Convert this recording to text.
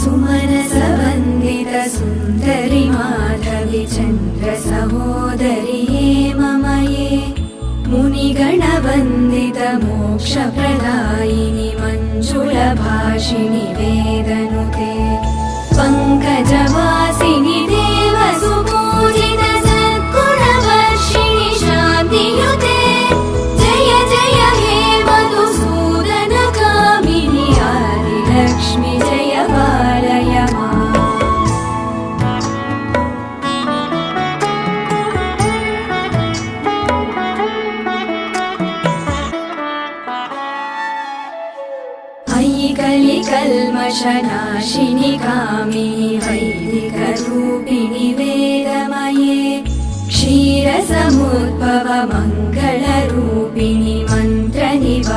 सुमनसवन्दित सुन्दरि माधवि चन्द्र सहोदरिये मम ये मुनिगणवन्दित मोक्षप्रदायिनि मञ्जुलभाषिणि वेदनुते पङ्कजवासिनि देवसुपूजित सद्गुणवर्षिणि शान्तियुते जय जय हे मधुसूदन कामिनि आदिलक्ष्मि जय पालय माम्। अयि कलिकल्मषनाशिनि कामिनि वैदिकरूपिणि वेदमये क्षीरसमुद्भव मङ्गलरूपिणि मन्त्रनिवा